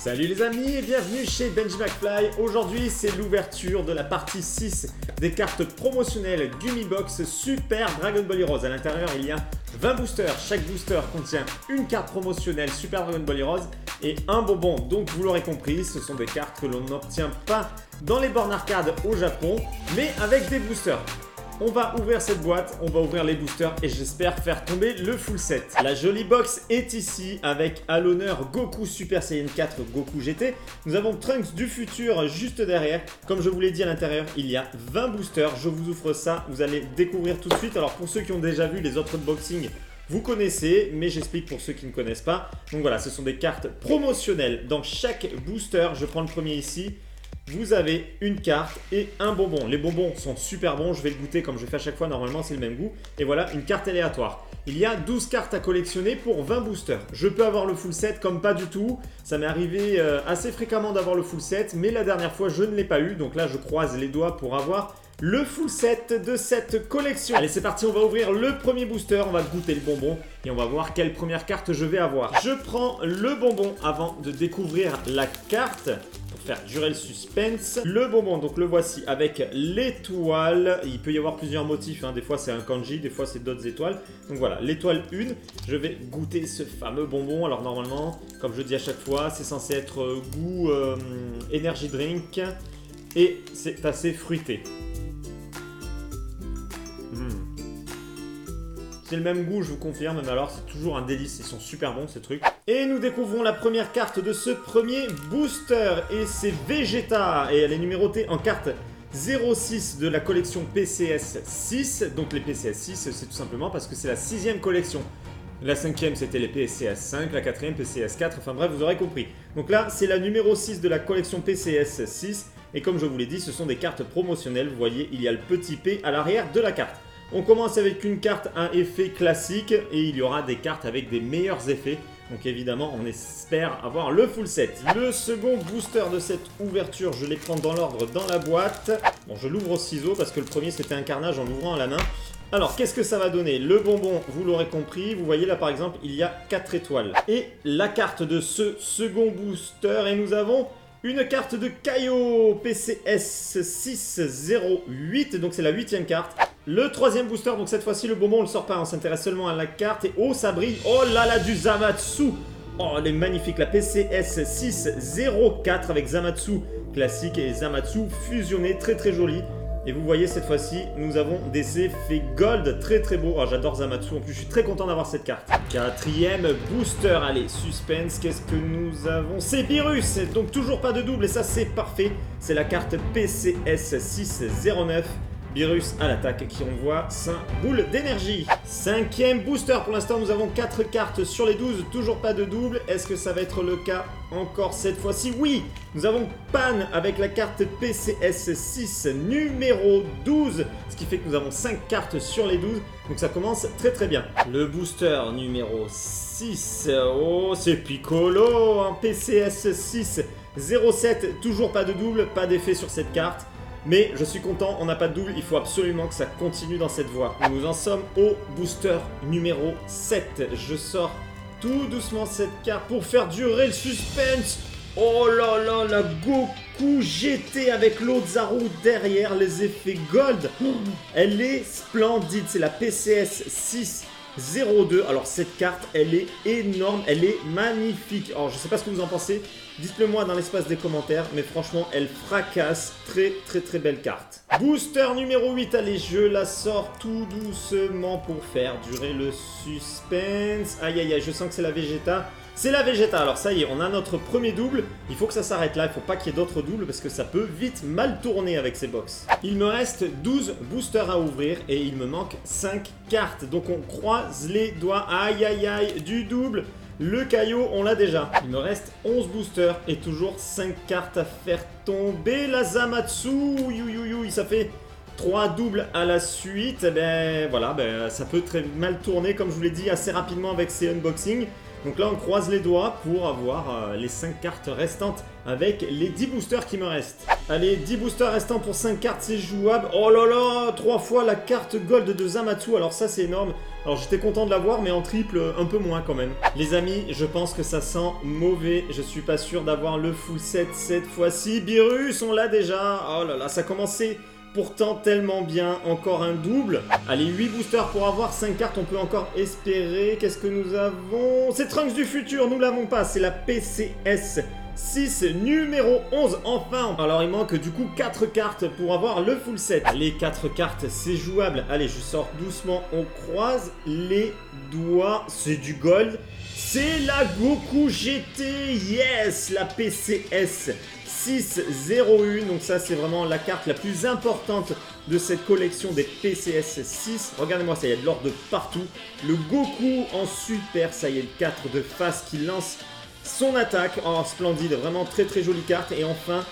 Salut les amis et bienvenue chez Benji McFly. Aujourd'hui c'est l'ouverture de la partie 6 des cartes promotionnelles Gummy Box Super Dragon Ball Heroes. À l'intérieur il y a 20 boosters, chaque booster contient une carte promotionnelle Super Dragon Ball Heroes et un bonbon. Donc vous l'aurez compris, ce sont des cartes que l'on n'obtient pas dans les bornes arcade au Japon, mais avec des boosters. On va ouvrir cette boîte, on va ouvrir les boosters et j'espère faire tomber le full set. La jolie box est ici avec à l'honneur Goku Super Saiyan 4 Goku GT. Nous avons Trunks du futur juste derrière. Comme je vous l'ai dit à l'intérieur, il y a 20 boosters. Je vous ouvre ça, vous allez découvrir tout de suite. Alors pour ceux qui ont déjà vu les autres unboxings, vous connaissez, mais j'explique pour ceux qui ne connaissent pas. Donc voilà, ce sont des cartes promotionnelles. Dans chaque booster, je prends le premier ici. Vous avez une carte et un bonbon. Les bonbons sont super bons, je vais le goûter comme je fais à chaque fois, normalement c'est le même goût. Et voilà, une carte aléatoire. Il y a 12 cartes à collectionner pour 20 boosters. Je peux avoir le full set comme pas du tout. Ça m'est arrivé assez fréquemment d'avoir le full set, mais la dernière fois je ne l'ai pas eu. Donc là je croise les doigts pour avoir le full set de cette collection. Allez c'est parti, on va ouvrir le premier booster, on va goûter le bonbon et on va voir quelle première carte je vais avoir. Je prends le bonbon avant de découvrir la carte. Faire durer le suspense. Le bonbon, donc le voici avec l'étoile. Il peut y avoir plusieurs motifs, hein. Des fois c'est un kanji, des fois c'est d'autres étoiles. Donc voilà, l'étoile 1. Je vais goûter ce fameux bonbon. Alors normalement, comme je dis à chaque fois, c'est censé être goût energy drink. Et c'est assez fruité. C'est le même goût, je vous confirme, mais alors c'est toujours un délice, ils sont super bons ces trucs. Et nous découvrons la première carte de ce premier booster, et c'est Vegeta, et elle est numérotée en carte 06 de la collection PCS 6. Donc les PCS 6, c'est tout simplement parce que c'est la 6e collection. La 5e c'était les PCS 5, la 4e PCS 4, enfin bref, vous aurez compris. Donc là, c'est la numéro 6 de la collection PCS 6, et comme je vous l'ai dit, ce sont des cartes promotionnelles. Vous voyez, il y a le petit P à l'arrière de la carte. On commence avec une carte à effet classique et il y aura des cartes avec des meilleurs effets. Donc évidemment, on espère avoir le full set. Le second booster de cette ouverture, je les prends dans l'ordre dans la boîte. Bon, je l'ouvre au ciseau parce que le premier c'était un carnage en l'ouvrant à la main. Alors, qu'est-ce que ça va donner? Le bonbon, vous l'aurez compris, vous voyez là par exemple, il y a 4 étoiles. Et la carte de ce second booster, et nous avons une carte de Kaio PCS 608, donc c'est la 8e carte. Le troisième booster, donc cette fois-ci le bonbon on le sort pas, on s'intéresse seulement à la carte. Et oh ça brille, oh là là du Zamatsu. Oh elle est magnifique, la PCS 604 avec Zamatsu classique et Zamatsu fusionné, très très joli. Et vous voyez cette fois-ci nous avons des effets gold très très beaux. Oh, j'adore Zamatsu, en plus je suis très content d'avoir cette carte. Quatrième booster, allez suspense, qu'est-ce que nous avons? C'est Virus, donc toujours pas de double et ça c'est parfait. C'est la carte PCS 609. Virus à l'attaque qui envoie 5 boules d'énergie. Cinquième booster, pour l'instant nous avons 4 cartes sur les 12, toujours pas de double. Est-ce que ça va être le cas encore cette fois-ci? Oui, nous avons Pan avec la carte PCS 6 numéro 12, ce qui fait que nous avons 5 cartes sur les 12, donc ça commence très très bien. Le booster numéro 6, oh c'est Piccolo en PCS 6 07, toujours pas de double, pas d'effet sur cette carte. Mais je suis content, on n'a pas de double, il faut absolument que ça continue dans cette voie. Nous en sommes au booster numéro 7. Je sors tout doucement cette carte pour faire durer le suspense. Oh là là, la Goku GT avec l'Ozaru derrière, les effets gold. Elle est splendide, c'est la PCS 602. Alors cette carte, elle est énorme, elle est magnifique. Alors je sais pas ce que vous en pensez. Dites-le moi dans l'espace des commentaires, mais franchement, elle fracasse. Très, très, très belle carte. Booster numéro 8, allez, je la sors tout doucement pour faire durer le suspense. Aïe, aïe, aïe, je sens que c'est la Vegeta. C'est la Vegeta, alors ça y est, on a notre premier double. Il faut que ça s'arrête là, il ne faut pas qu'il y ait d'autres doubles parce que ça peut vite mal tourner avec ces box. Il me reste 12 boosters à ouvrir et il me manque 5 cartes. Donc on croise les doigts. Aïe, aïe, aïe, du double. Le Kaio, on l'a déjà. Il me reste 11 boosters et toujours 5 cartes à faire tomber. La Zamatsu, ça fait 3 doubles à la suite. Et ben voilà, ça peut très mal tourner comme je vous l'ai dit assez rapidement avec ces unboxings. Donc là, on croise les doigts pour avoir les 5 cartes restantes avec les 10 boosters qui me restent. Allez, 10 boosters restants pour 5 cartes, c'est jouable. Oh là là, 3 fois la carte gold de Zamatsu, alors ça c'est énorme. Alors j'étais content de l'avoir, mais en triple, un peu moins quand même. Les amis, je pense que ça sent mauvais. Je suis pas sûr d'avoir le full set cette fois-ci. Beerus, on l'a déjà. Oh là là, ça commençait pourtant tellement bien. Encore un double. Allez, 8 boosters pour avoir 5 cartes, on peut encore espérer. Qu'est-ce que nous avons? C'est Trunks du futur, nous l'avons pas. C'est la PCS 6 numéro 11, enfin. Alors il manque du coup 4 cartes pour avoir le full set. Les 4 cartes, c'est jouable. Allez, je sors doucement, on croise les doigts. C'est du gold. C'est la Goku GT, yes, la PCS 601. Donc ça, c'est vraiment la carte la plus importante de cette collection des PCS 6. Regardez-moi ça, il y a de l'or de partout. Le Goku en super Saiyan 4 de face qui lance son attaque. Oh, splendide, vraiment très très jolie carte. Et enfin,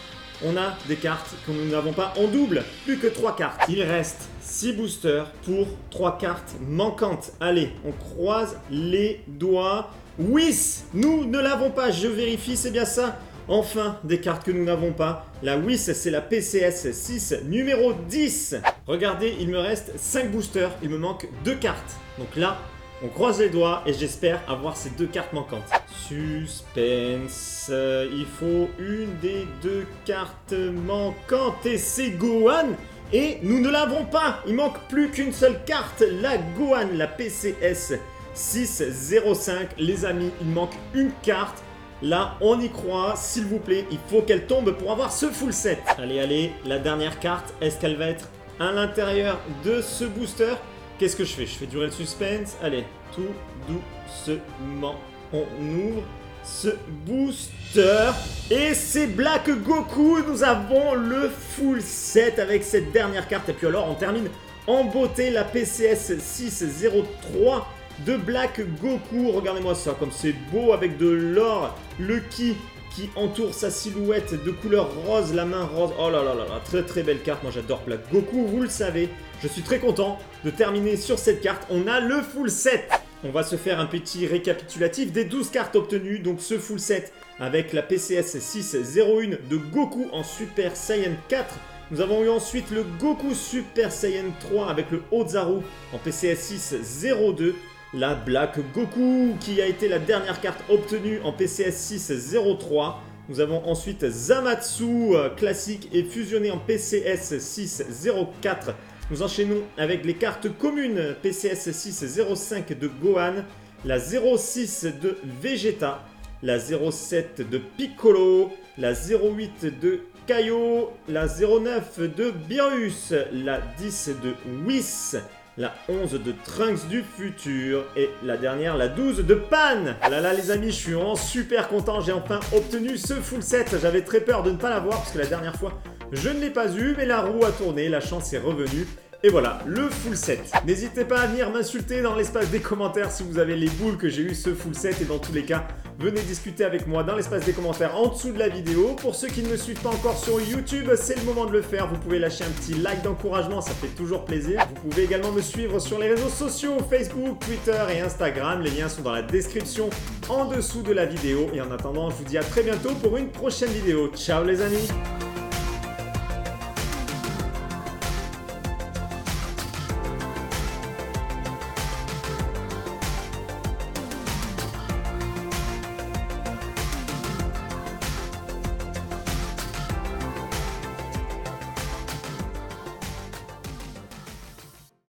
on a des cartes que nous n'avons pas en double. Plus que 3 cartes. Il reste 6 boosters pour 3 cartes manquantes. Allez, on croise les doigts. Whis, nous ne l'avons pas, je vérifie, c'est bien ça. Enfin, des cartes que nous n'avons pas. La Whis, c'est la PCS 6 numéro 10. Regardez, il me reste 5 boosters. Il me manque 2 cartes. Donc là, on croise les doigts et j'espère avoir ces 2 cartes manquantes. Suspense. Il faut une des 2 cartes manquantes et c'est Gohan. Et nous ne l'avons pas. Il manque plus qu'une seule carte. La Gohan, la PCS 605. Les amis, il manque une carte. Là, on y croit, s'il vous plaît, il faut qu'elle tombe pour avoir ce full set. Allez, allez, la dernière carte, est-ce qu'elle va être à l'intérieur de ce booster? Qu'est-ce que je fais? Je fais durer le suspense. Allez, tout doucement, on ouvre ce booster. Et c'est Black Goku, nous avons le full set avec cette dernière carte. Et puis alors, on termine en beauté la PCS 603. De Black Goku, regardez-moi ça, comme c'est beau avec de l'or, le ki qui entoure sa silhouette de couleur rose, la main rose. Oh là là là là, très très belle carte, moi j'adore Black Goku, vous le savez. Je suis très content de terminer sur cette carte, on a le full set. On va se faire un petit récapitulatif des 12 cartes obtenues, donc ce full set avec la PCS 601 de Goku en Super Saiyan 4. Nous avons eu ensuite le Goku Super Saiyan 3 avec le Ozaru en PCS 602. La Black Goku qui a été la dernière carte obtenue en PCS 603. Nous avons ensuite Zamatsu classique et fusionné en PCS 604. Nous enchaînons avec les cartes communes PCS 605 de Gohan, la 06 de Vegeta, la 07 de Piccolo, la 08 de Kaio, la 09 de Beerus, la 10 de Whis, la 11 de Trunks du futur et la dernière, la 12 de Pan. Ah là là les amis, je suis vraiment super content, j'ai enfin obtenu ce full set. J'avais très peur de ne pas l'avoir parce que la dernière fois, je ne l'ai pas eu, mais la roue a tourné, la chance est revenue. Et voilà, le full set. N'hésitez pas à venir m'insulter dans l'espace des commentaires si vous avez les boules que j'ai eu ce full set. Et dans tous les cas, venez discuter avec moi dans l'espace des commentaires en dessous de la vidéo. Pour ceux qui ne me suivent pas encore sur YouTube, c'est le moment de le faire. Vous pouvez lâcher un petit like d'encouragement, ça fait toujours plaisir. Vous pouvez également me suivre sur les réseaux sociaux, Facebook, Twitter et Instagram. Les liens sont dans la description en dessous de la vidéo. Et en attendant, je vous dis à très bientôt pour une prochaine vidéo. Ciao les amis!